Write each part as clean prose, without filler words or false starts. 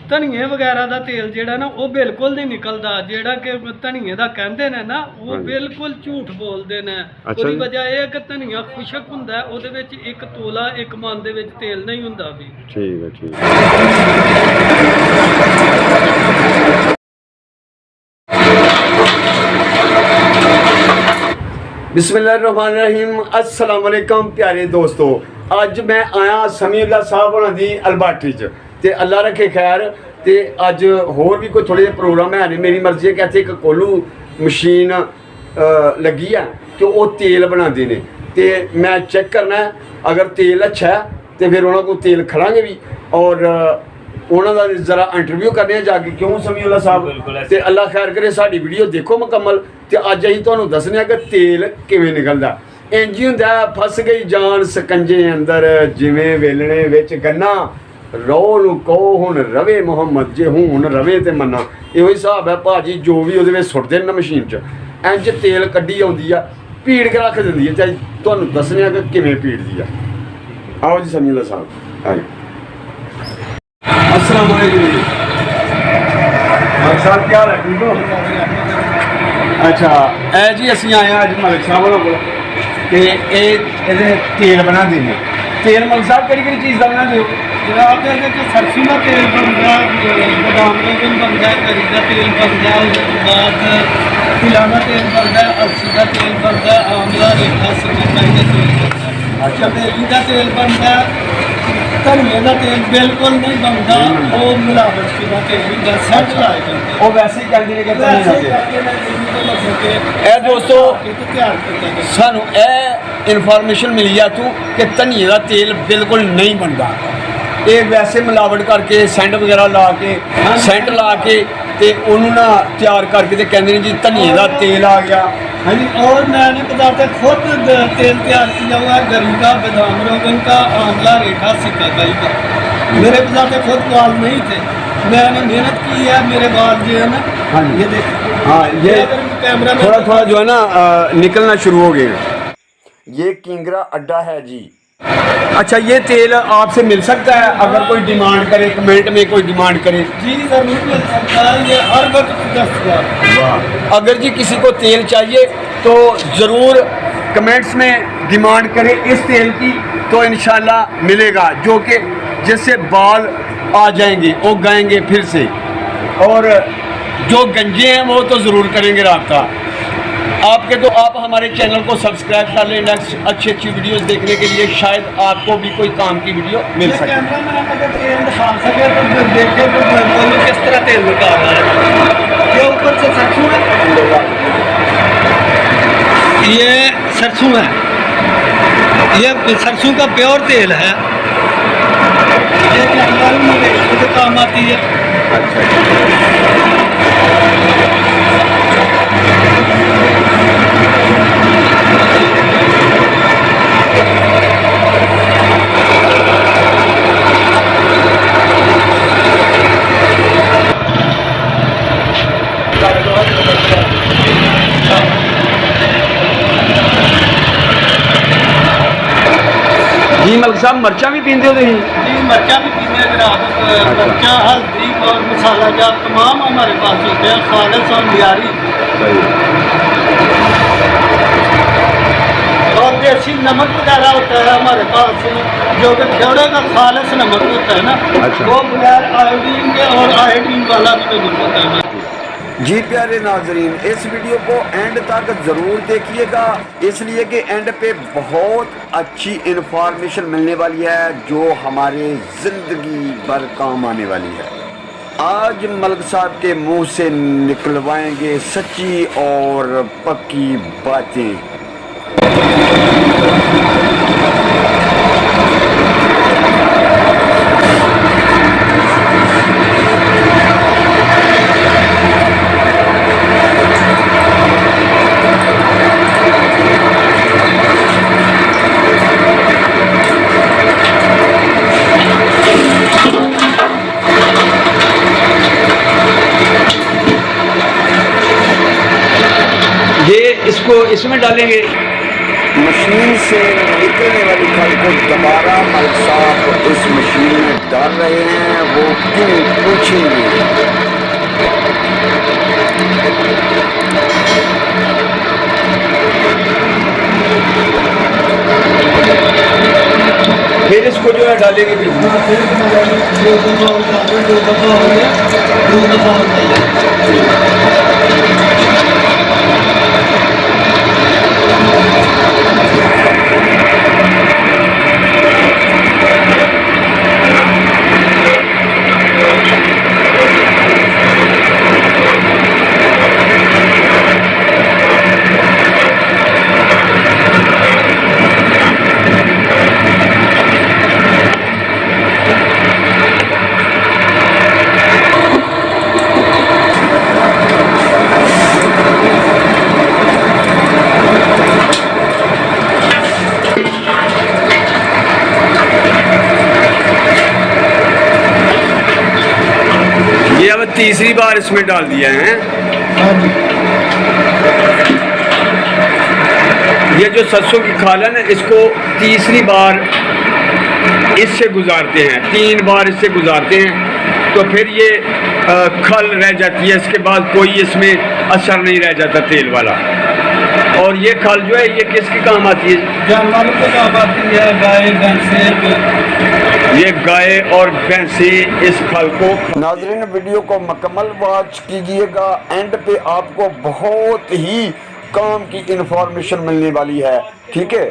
धनिए वगैरह का तेल जिहड़ा ना वो बिल्कुल नहीं निकलता, जिहड़ा कि धनिए का कहते हैं ना वो बिल्कुल झूठ बोलते हैं। उसकी वजह यह है कि धनिया खुशक हुंदा है, उहदे विच एक तोला एक मन दे विच तेल नहीं हुंदा भी। ठीक है, ठीक है। बिस्मिल्लाहिर्रहमानिर्रहीम, अस्सलाम वालेकुम प्यारे दोस्तों। अज मैं आया समीउल्लाह साहब होना दी अलबाटरी च ते अल्लाह रखे खैर। ते अज होर भी कोई थोड़े प्रोग्राम है नहीं, मेरी मर्जी है। कहते एक कोलू मशीन लगी है तो वो तेल बनाते ने, ते मैं चेक करना है। अगर तेल अच्छा है तो फिर उन्होंने को तेल खड़ांगे भी और उन्होंने जरा इंटरव्यू करने जाके, क्यों समीउल्लाह साहब। ते अल्लाह खैर करे, साड़ी वीडियो देखो मुकम्मल। ते अज असीं तुहानूं दस्सने कि तेल किवें निकलदा। इंज ही हुंदा, फस गई जान सकंजे अंदर जिवें वेलणे विच गन्ना। रो नूं कहो हुण रवे मुहम्मद, जे हुण रवे ते मन्ना। इहो हिसाब है भाजी, जो भी उहदे विच सुट्टदे ने मशीन च इंज तेल कड्ढी आउंदी आ, भीड़ के रख दिंदी है। चाहे तुहानूं दस्सने कि किवें भीड़दी आ। आओ जी समीउल्लाह साहब, आओ। अस्सलाम वालेकुम जी। साहब क्या हाल है, ठीक हो? अच्छा ए जी असीं आए अज मलिक साहब होना कोल ते तेल बनाते हैं। तेल मलिक साहब केह्ड़ी चीज़ का बनाते हो? जनाब सरसों का तेल बनता, बदाम रोगन बनता है, करी का तेल बनता है, उसके बाद तिलाना तेल बनता है, अलसी का तेल बनता है, आंवला रेखा सिकंदराई का तेल बनता है, चमेली का तेल बनता है, धनिए का तेल बिल्कुल नहीं बनता, वो मिलावट शुदा तेल होंगे, सेंट लाए जाते हैं। वो वैसे ही कहते हैं कि दोस्तों सानू ए इन्फॉर्मेशन मिली है तू कि धनिए का तेल बिल्कुल नहीं बनता। ये वैसे मिलावट करके सेंट वगैरह ला के सेंट ला के ते उन्होंने ना तैयार करके ते कहते हैं जी धनिए का तेल आ गया। हाँ जी, और मैंने बताते खुद तेल तैयार किया हुआ है, गरी का, बदाम रोगन का, आंवला रेखा सिकंदराई का। मेरे बताते खुद बाल नहीं थे, मैंने मेहनत की है, मेरे बाल जो है ना। हाँ ये देखिए, हाँ ये कैमरा थोड़ा थोड़ा जो है ना निकलना शुरू हो गए। ये किंगरा अड्डा है जी। अच्छा, ये तेल आपसे मिल सकता है अगर कोई डिमांड करे, कमेंट में कोई डिमांड करे? जी जरूर मिल सकता है, ये हर वक्त दस्तयाब। वाह, अगर जी किसी को तेल चाहिए तो ज़रूर कमेंट्स में डिमांड करें इस तेल की, तो इंशाल्लाह मिलेगा, जो कि जिससे बाल आ जाएंगे, उग आएंगे फिर से। और जो गंजे हैं वो तो ज़रूर करेंगे रब्ता आपके। तो आप हमारे चैनल को सब्सक्राइब कर लें नेक्स्ट अच्छी अच्छी वीडियोस देखने के लिए, शायद आपको भी कोई काम की वीडियो मिल सके। तेल दिखा सके तो देखे तो बोलो किस तरह तेल निकाल रहा है। ये ऊपर से सरसों है, ये सरसों है, ये सरसों का प्योर तेल है, ये जानवर में काम आती है। जी मलिक साहब, मरचा भी पीते हो? जी मरचा भी पीते हैं जनाब, मरचा, हल्दी और मसाला जात तमाम हमारे पास होते हैं, खालिस और मियारी। और देसी नमक वगैरह होता है हमारे पास, जो कि जोड़े का खालिस नमक होता है ना। अच्छा। वो बगैर आयोडीन के और आयोडीन वाला भी नमक होता है। जी प्यारे नाजरीन, इस वीडियो को एंड तक ज़रूर देखिएगा, इसलिए कि एंड पे बहुत अच्छी इन्फॉर्मेशन मिलने वाली है जो हमारे ज़िंदगी भर काम आने वाली है। आज मलिक साहब के मुंह से निकलवाएंगे सच्ची और पक्की बातें। ये इसको इसमें डालेंगे मशीन से निकलने वाली खल को दोबारा मलिक साहब इस मशीन में डाल रहे हैं, वो क्यों पूछेंगे। फिर इसको जो है डालेंगे भी तीसरी बार इसमें डाल दिया है। ये जो सरसों की खाल है ना, इसको तीसरी बार इससे गुजारते हैं, 3 बार इससे गुजारते हैं, तो फिर ये खल रह जाती है। इसके बाद कोई इसमें असर नहीं रह जाता तेल वाला। और ये खल जो है ये किसके काम आती है? जानवरों को काम आती है, गाय भैंसे। ये गाय और भैंसे इस खल को। नाज़रीन, वीडियो को मुकम्मल वॉच कीजिएगा, एंड पे आपको बहुत ही काम की इंफॉर्मेशन मिलने वाली है, ठीक है।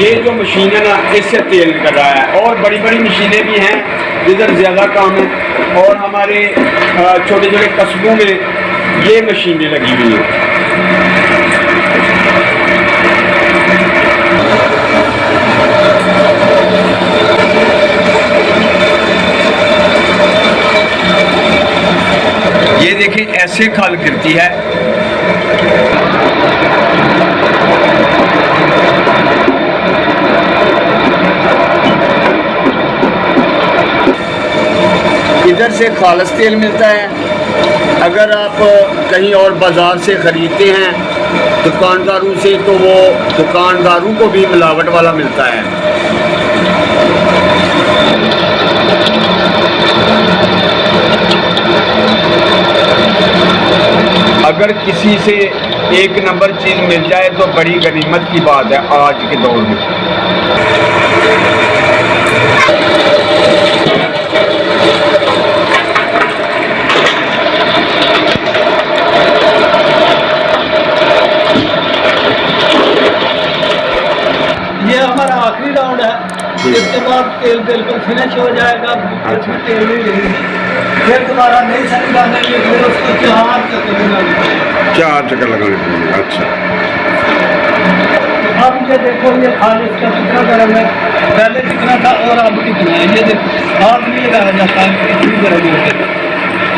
ये जो मशीन है ना, इससे तेल निकल रहा है, और बड़ी बड़ी मशीनें भी हैं जिधर ज़्यादा काम है, और हमारे छोटे छोटे कस्बों में ये मशीनें लगी हुई हैं। ये देखिए ऐसे खाल गिरती है। इधर से खालिस तेल मिलता है। अगर आप कहीं और बाज़ार से ख़रीदते हैं दुकानदारों से, तो वो दुकानदारों को भी मिलावट वाला मिलता है। अगर किसी से 1 नंबर चीज़ मिल जाए तो बड़ी गनीमत की बात है आज के दौर में। ये हमारा आखिरी राउंड है, इसके बाद तेल बिल्कुल फिनिश हो जाएगा। अच्छा। तेल नहीं रहेगी, फिर दोबारा नई सरी डालेंगे, फिर उसको 4 चक्कर लगाएंगे। 4 चक्कर लगाने पड़ेंगे। अच्छा, अब ये देखो, ये खाल इसका कितना गर्म है, पहले कितना था और अब कितना है। ये देखो, हाथ नहीं लगाया जाता है, इतनी गर्म है।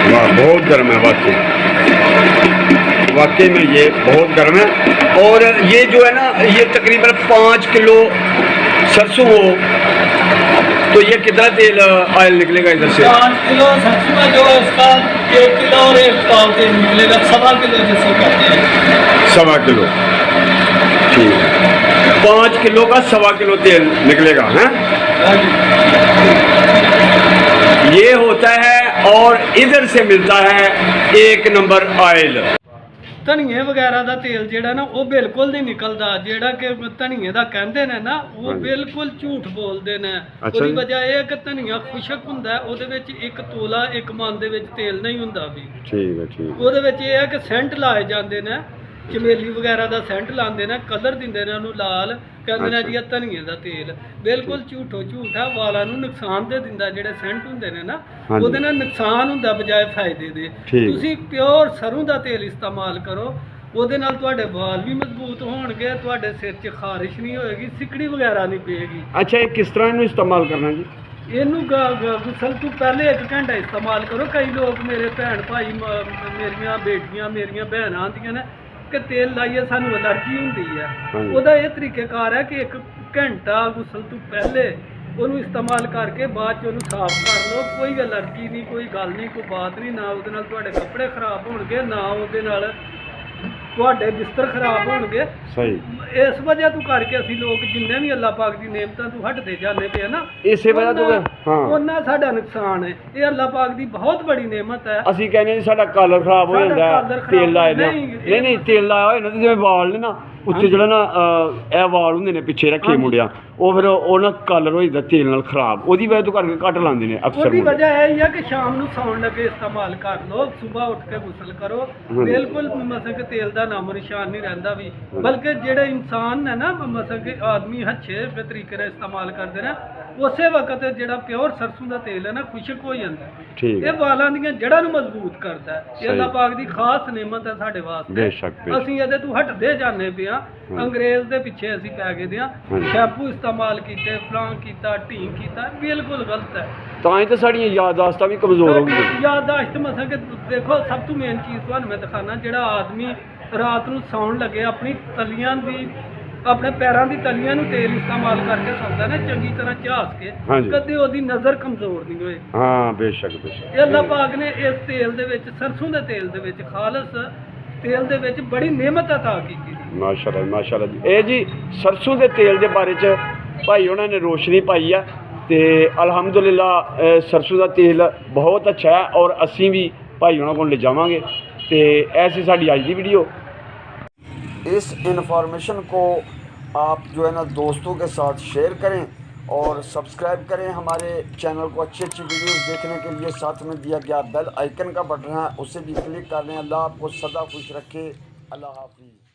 वाह, बहुत गर्म है वाकई में ये बहुत गर्म है। और ये जो है ना, ये तकरीबन 5 किलो सरसों हो तो ये कितना तेल ऑयल निकलेगा इधर से? 5 किलो सरसों में जो है इसका 1 किलो और 1 पाव तेल निकलेगा। 1.25 किलो जिसको कहते हैं। 1.25 किलो, ठीक है। 5 किलो का 1.25 किलो तेल निकलेगा है। ये होता है, और इधर से मिलता है 1 नंबर ऑयल। धनिए वगैरह का तेल ਜਿਹੜਾ ਨਾ ਉਹ ਬਿਲਕੁਲ ਨਹੀਂ ਨਿਕਲਦਾ। ਜਿਹੜਾ ਕਿ ਧਨੀਏ ਦਾ ਕਹਿੰਦੇ ਨੇ ਨਾ, ਉਹ ਬਿਲਕੁਲ ਝੂਠ ਬੋਲਦੇ ਨੇ। ਉਹਦੀ ਵਜ੍ਹਾ ਇਹ ਹੈ ਕਿ ਧਨੀਆ ਖੁਸ਼ਕ ਹੁੰਦਾ, ਉਹਦੇ ਵਿੱਚ 1 ਤੋਲਾ 1 ਮਣ ਦੇ ਵਿੱਚ ਤੇਲ ਨਹੀਂ ਹੁੰਦਾ ਵੀ। ਠੀਕ ਹੈ, ਠੀਕ। ਉਹਦੇ ਵਿੱਚ ਇਹ ਹੈ ਕਿ ਸੈਂਟ ਲਾਏ ਜਾਂਦੇ ਨੇ, ਚਮੇਲੀ ਵਗੈਰਾ ਦਾ ਸੈਂਟ ਲਾਉਂਦੇ ਨੇ, ਕਲਰ ਦਿੰਦੇ ਨੇ ਉਹਨੂੰ ਲਾਲ, ਕਹਿੰਦੇ ਨੇ ਜੀ ਇਹ ਧਨੀਏ ਦਾ ਤੇਲ। ਬਿਲਕੁਲ ਝੂਠੋ ਝੂਠ ਆ, ਵਾਲਾਂ ਨੂੰ ਨੁਕਸਾਨ ਦੇ ਦਿੰਦਾ। ਜਿਹੜੇ ਸੈਂਟ ਹੁੰਦੇ ਨੇ ਨਾ, ਉਹਦੇ ਨਾਲ ਨੁਕਸਾਨ ਹੁੰਦਾ ਬਜਾਏ ਫਾਇਦੇ ਦੇ। ਤੁਸੀਂ ਪਿਓਰ ਸਰੋਂ ਦਾ ਤੇਲ ਇਸਤੇਮਾਲ ਕਰੋ, ਉਹਦੇ ਨਾਲ ਤੁਹਾਡੇ ਵਾਲ ਵੀ ਮਜ਼ਬੂਤ ਹੋਣਗੇ, ਤੁਹਾਡੇ ਸਿਰ 'ਚ ਖਾਰਿਸ਼ ਨਹੀਂ ਹੋਏਗੀ, ਸਿਕੜੀ ਵਗੈਰਾ ਨਹੀਂ ਪਏਗੀ। ਅੱਛਾ, ਇਹ ਕਿਸ ਤਰ੍ਹਾਂ ਇਹਨੂੰ ਇਸਤੇਮਾਲ ਕਰਨਾ ਜੀ? ਇਹਨੂੰ ਗੁਸਲ ਤੋਂ ਪਹਿਲੇ 1 ਘੰਟਾ ਇਸਤੇਮਾਲ ਕਰੋ। ਕਈ ਲੋਕ ਮੇਰੇ ਭੈਣ ਭਾਈ, ਮੇਰੀਆਂ ਬੇਟੀਆਂ, ਮੇਰੀਆਂ ਭੈਣਾਂ ਆਉਂਦੀਆਂ ਨੇ ਕਿ ਤੇਲ ਲਾਈਏ ਸਾਨੂੰ ਐਲਰਜੀ ਹੁੰਦੀ ਹੈ। ਉਹਦਾ ਇਹ ਤਰੀਕੇਕਾਰ ਹੈ ਕਿ 1 ਘੰਟਾ ਗੁਸਲ ਤੋਂ ਪਹਿਲੇ ਉਹਨੂੰ ਇਸਤੇਮਾਲ ਕਰਕੇ ਬਾਅਦ 'ਚ ਉਹਨੂੰ ਸਾਫ਼ ਕਰ ਲਓ। ਕੋਈ ਐਲਰਜੀ ਨਹੀਂ, ਕੋਈ ਗੱਲ ਨਹੀਂ, ਕੋਈ ਬਾਤ ਨਹੀਂ। ਨਾ ਉਹਦੇ ਨਾਲ ਤੁਹਾਡੇ ਕੱਪੜੇ ਖਰਾਬ ਹੋਣਗੇ, ਨਾ ਉਹਦੇ ਨਾਲ ਤੁਹਾਡੇ ਬਿਸਤਰ ਖਰਾਬ ਹੋਣਗੇ। ਸਹੀ। ਇਸ ਵਜ੍ਹਾ ਤੋਂ ਕਰਕੇ ਅਸੀਂ ਲੋਕ ਜਿੰਨੇ ਵੀ ਅੱਲਾਹ ਪਾਕ ਦੀ ਨੇਮਤਾਂ ਤੋਂ ਹਟਦੇ ਜਾਂਦੇ ਪਏ ਨਾ, ਇਸੇ ਵਜ੍ਹਾ ਤੋਂ ਹਾਂ ਉਹਨਾਂ ਸਾਡਾ ਨੁਕਸਾਨ ਹੈ। ਇਹ ਅੱਲਾਹ ਪਾਕ ਦੀ ਬਹੁਤ ਬੜੀ ਨੇਮਤ ਹੈ। ਅਸੀਂ ਕਹਿੰਦੇ ਜੀ ਸਾਡਾ ਕਲਰ ਖਰਾਬ ਹੋ ਜਾਂਦਾ ਹੈ, ਤੇਲ ਲਾਏ ਨਾ, ਨਹੀਂ ਤੇਲ ਲਾਇਆ ਹੋਇਆ ਨਾ ਤੇ ਜਿਵੇਂ ਵਾਲ ਨੇ ਨਾ ਉੱਤੇ ਜਿਹੜਾ ਨਾ ਇਹ ਵਾਲ ਹੁੰਦੇ ਨੇ ਪਿੱਛੇ ਰੱਖੇ ਮੁੰਡਿਆਂ, ਉਹ ਫਿਰ ਉਹ ਨਾ ਕਲਰ ਹੋ ਜਾਂਦਾ ਤੇਲ ਨਾਲ ਖਰਾਬ, ਉਹਦੀ ਵਜ੍ਹਾ ਤੋਂ ਕਰਕੇ ਘੱਟ ਲਾਉਂਦੇ ਨੇ ਅਕਸਰ। ਉਹਦੀ ਵਜ੍ਹਾ ਇਹ ਹੀ ਆ ਕਿ ਸ਼ਾਮ ਨੂੰ ਸੌਣ ਲੱਗੇ ਇਸਤੇਮਾਲ ਕਰ ਲਓ, ਸਵੇਰ ਉੱਠ ਕੇ ਗੁਸਲ ਕਰੋ, ਬਿਲਕੁਲ ਮਸਾਂ ਕਿ ਤੇਲ ਦਾ ਨਾਮੋ ਨਿਸ਼ਾਨ ਨਹੀਂ ਰਹਿੰਦਾ ਵੀ। ਬਲਕਿ ਜਿਹੜੇ ਇਨਸਾਨ ਹੈ ਨਾ ਮਸਾਂ ਕਿ ਆਦਮੀ ਅੱਛੇ ਤਰੀਕੇ ਨਾਲ ਇਸਤੇਮਾਲ ਕਰਦੇ ਨੇ, ਉਸੇ ਵਕਤ ਜਿਹੜਾ ਪਿਓਰ ਸਰਸੋਂ ਦਾ ਤੇਲ ਹੈ ਨਾ ਖੁਸ਼ਕ ਹੋ ਜਾਂਦਾ। ਇਹ ਵਾਲਾਂ ਦੀਆਂ ਜੜ੍ਹਾਂ ਨੂੰ ਮਜ਼ਬੂਤ ਕਰਦਾ ਹੈ। ਇਹ ਅੱਲਾਹ ਪਾਕ ਦੀ ਖਾਸ ਨਿਮਤ ਹੈ ਸਾਡੇ ਵਾਸਤੇ। ਅਸੀਂ ਇਹਦੇ ਤੋਂ ਹਟਦੇ ਜਾਂਦੇ ਪਏ ਹਾਂ, ਅੰਗਰੇਜ਼ ਦੇ ਪਿੱਛੇ ਅਸੀਂ ਪੈ ਗਏ ਦੇ ਹਾਂ। ਸ਼ੈਂਪੂ ਇਸਤੇਮਾਲ ਕੀਤੇ, ਫਲਾਂ ਕੀਤਾ, ਢੀਂਗ ਕੀਤਾ, ਬਿਲਕੁਲ ਗਲਤ ਹੈ। ਤਾਂ ਹੀ ਤਾਂ ਸਾਡੀਆਂ ਯਾਦਾਸ਼ਤਾਂ ਵੀ ਕਮਜ਼ੋਰ ਹੋ ਗਈਆਂ। ਯਾਦਾਸ਼ਤ ਮਸਾਂ ਕਿ ਦੇਖੋ ਸਭ ਤੋਂ ਮੇਨ ਚੀਜ਼ ਤੁਹਾਨੂੰ ਮੈਂ ਦਿਖਾਣਾ, ਜਿਹੜਾ ਆਦਮੀ ਰਾਤ ਨੂੰ ਸੌਣ ਲੱਗੇ ਆਪਣੀ ਤਲੀਆਂ ਦੀ, ਆਪਣੇ ਪੈਰਾਂ ਦੀ ਤਲੀਆਂ ਨੂੰ ਤੇਲ ਇਸਤੇਮਾਲ ਕਰਕੇ ਸੌਂਦਾ ਨਾ ਚੰਗੀ ਤਰ੍ਹਾਂ ਝਾਸ ਕੇ, ਕਦੇ ਉਹਦੀ ਨਜ਼ਰ ਕਮਜ਼ੋਰ ਨਹੀਂ ਹੋਏ। ਹਾਂ ਬੇਸ਼ੱਕ ਬੇਸ਼ੱਕ। ਇਹ ਅੱਲਾਹ ਪਾਕ ਨੇ ਇਸ ਤੇਲ ਦੇ ਵਿੱਚ, ਸਰਸੋਂ ਦੇ ਤੇਲ ਦੇ ਵਿੱਚ, ਖਾਲਸ ਤੇਲ ਦੇ ਵਿੱਚ ਬੜੀ ਨਿਮਤ ਅਤਾ ਕੀਤੀ। ਮਾਸ਼ਾਅੱਲਾ ਮਾਸ਼ਾਅੱਲਾ ਜੀ। ਇਹ ਜੀ ਸਰਸੋਂ ਦੇ ਤੇਲ ਦੇ ਬਾਰੇ 'ਚ ਭਾਈ ਉਹਨਾਂ ਨੇ ਰੋਸ਼ਨੀ ਪਾਈ ਆ ਤੇ ਅਲਹਮਦੁਲਿਲਾ ਸਰਸੋਂ ਦਾ ਤੇਲ ਬਹੁਤ ਅੱਛਾ ਹੈ ਔਰ ਅਸੀਂ ਵੀ ਭਾਈ ਉਹਨਾਂ ਕੋਲ ਲੈ ਜਾਵਾਂਗੇ। ਤੇ ऐसी साड़ी आज की वीडियो। इस इन्फॉर्मेशन को आप जो है ना दोस्तों के साथ शेयर करें और सब्सक्राइब करें हमारे चैनल को। अच्छी अच्छी वीडियोस देखने के लिए साथ में दिया गया बेल आइकन का बटन है, उसे भी क्लिक कर लें। अल्लाह आपको सदा खुश रखे। अल्लाह हाफिज़।